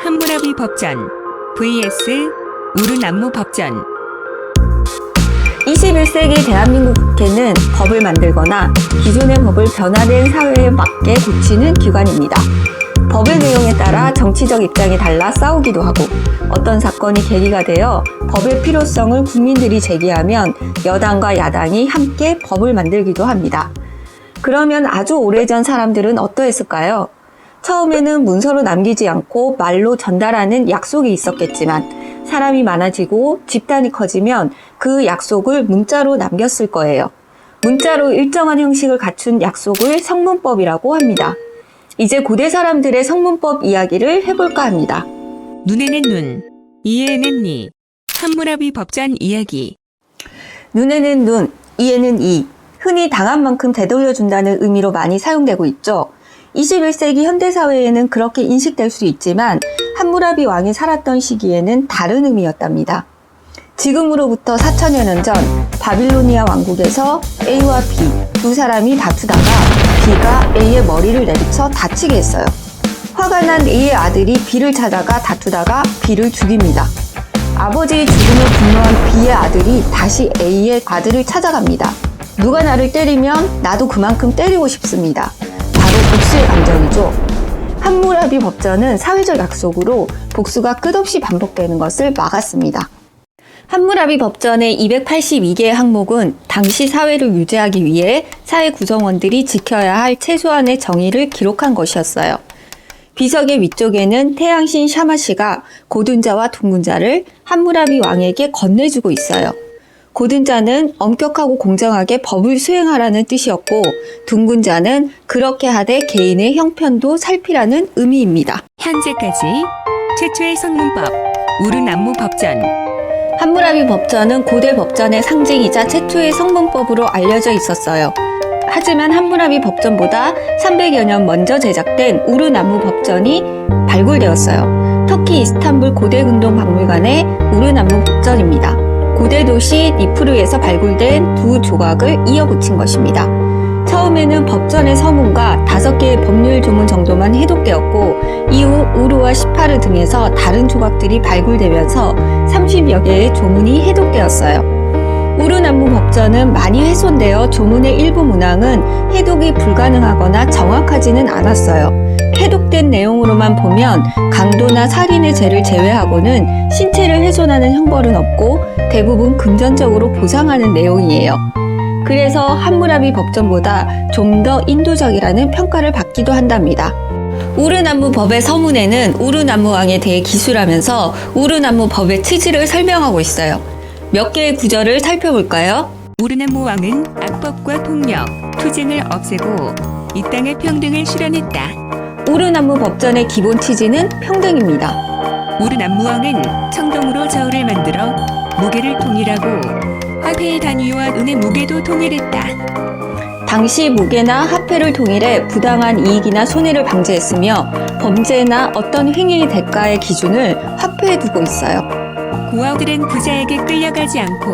함무라비 법전 vs 우르남무 법전. 21세기 대한민국 국회는 법을 만들거나 기존의 법을 변화된 사회에 맞게 고치는 기관입니다. 법의 내용에 따라 정치적 입장이 달라 싸우기도 하고 어떤 사건이 계기가 되어 법의 필요성을 국민들이 제기하면 여당과 야당이 함께 법을 만들기도 합니다. 그러면 아주 오래전 사람들은 어떠했을까요? 처음에는 문서로 남기지 않고 말로 전달하는 약속이 있었겠지만 사람이 많아지고 집단이 커지면 그 약속을 문자로 남겼을 거예요. 문자로 일정한 형식을 갖춘 약속을 성문법이라고 합니다. 이제 고대 사람들의 성문법 이야기를 해볼까 합니다. 눈에는 눈, 이에는 이. 함무라비 법전 이야기. 눈에는 눈, 이에는 이. 흔히 당한 만큼 되돌려준다는 의미로 많이 사용되고 있죠. 21세기 현대사회에는 그렇게 인식될 수 있지만 함무라비 왕이 살았던 시기에는 다른 의미였답니다. 지금으로부터 4천여 년 전 바빌로니아 왕국에서 A와 B 두 사람이 다투다가 B가 A의 머리를 내리쳐 다치게 했어요. 화가 난 A의 아들이 B를 찾아가 다투다가 B를 죽입니다. 아버지의 죽음을 분노한 B의 아들이 다시 A의 아들을 찾아갑니다. 누가 나를 때리면 나도 그만큼 때리고 싶습니다. 바로 복수의 감정이죠. 함무라비 법전은 사회적 약속으로 복수가 끝없이 반복되는 것을 막았습니다. 함무라비 법전의 282개의 항목은 당시 사회를 유지하기 위해 사회 구성원들이 지켜야 할 최소한의 정의를 기록한 것이었어요. 비석의 위쪽에는 태양신 샤마시가 고든자와 둥근자를 함무라비 왕에게 건네주고 있어요. 고든자는 엄격하고 공정하게 법을 수행하라는 뜻이었고 둥근자는 그렇게 하되 개인의 형편도 살피라는 의미입니다. 현재까지 최초의 성문법 우르남무 법전. 함무라비 법전은 고대 법전의 상징이자 최초의 성문법으로 알려져 있었어요. 하지만 함무라비 법전보다 300여 년 먼저 제작된 우르남무 법전이 발굴되었어요. 터키 이스탄불 고대근동박물관의 우르남무 법전입니다. 고대 도시 니프르에서 발굴된 두 조각을 이어 붙인 것입니다. 처음에는 법전의 서문과 5개의 법률 조문 정도만 해독되었고 이후 우르와 시파르 등에서 다른 조각들이 발굴되면서 30여 개의 조문이 해독되었어요. 우르남무 법전은 많이 훼손되어 조문의 일부 문항은 해독이 불가능하거나 정확하지는 않았어요. 해독된 내용으로만 보면 강도나 살인의 죄를 제외하고는 신체를 훼손하는 형벌은 없고 대부분 금전적으로 보상하는 내용이에요. 그래서 함무라비 법전보다 좀 더 인도적이라는 평가를 받기도 한답니다. 우르남무 법의 서문에는 우르남무 왕에 대해 기술하면서 우르남무 법의 취지를 설명하고 있어요. 몇 개의 구절을 살펴볼까요? 우르남무 왕은 악법과 폭력, 투쟁을 없애고 이 땅의 평등을 실현했다. 우르남무 법전의 기본 취지는 평등입니다. 우르남무 왕은 청동으로 저울을 만들어 무게를 통일하고 화폐의 단위와 은의 무게도 통일했다. 당시 무게나 화폐를 통일해 부당한 이익이나 손해를 방지했으며 범죄나 어떤 행위의 대가의 기준을 화폐에 두고 있어요. 고아들은 부자에게 끌려가지 않고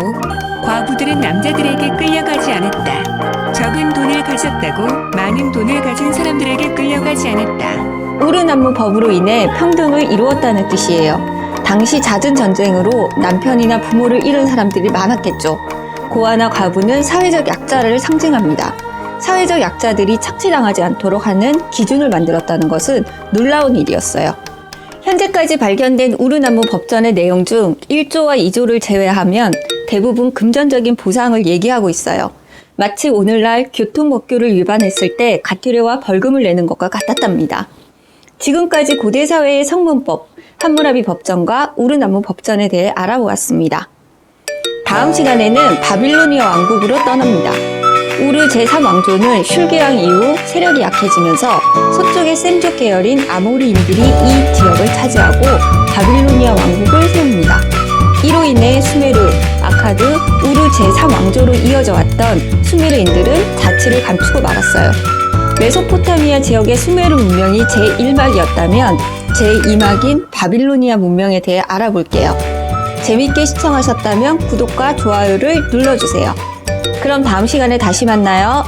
과부들은 남자들에게 끌려가지 않았다. 적은 돈을 가졌다고 많은 돈을 가진 사람들에게 끌려가지 않았다. 우르남무 법으로 인해 평등을 이루었다는 뜻이에요. 당시 잦은 전쟁으로 남편이나 부모를 잃은 사람들이 많았겠죠. 고아나 과부는 사회적 약자를 상징합니다. 사회적 약자들이 착취당하지 않도록 하는 기준을 만들었다는 것은 놀라운 일이었어요. 현재까지 발견된 우르남무 법전의 내용 중 1조와 2조를 제외하면 대부분 금전적인 보상을 얘기하고 있어요. 마치 오늘날 교통법규를 위반했을 때 과태료와 벌금을 내는 것과 같았답니다. 지금까지 고대 사회의 성문법, 함무라비 법전과 우르남무 법전에 대해 알아보았습니다. 다음 시간에는 바빌로니아 왕국으로 떠납니다. 우르 제3왕조는 슐기왕 이후 세력이 약해지면서 서쪽의 셈족 계열인 아모리인들이 이 지역을 차지하고 바빌로니아 왕국을 세웁니다. 이로 인해 수메르, 아카드, 우르 제3왕조로 이어져 왔던 수메르인들은 자치를 감추고 말았어요. 메소포타미아 지역의 수메르 문명이 제1막이었다면 제2막인 바빌로니아 문명에 대해 알아볼게요. 재밌게 시청하셨다면 구독과 좋아요를 눌러주세요. 그럼 다음 시간에 다시 만나요.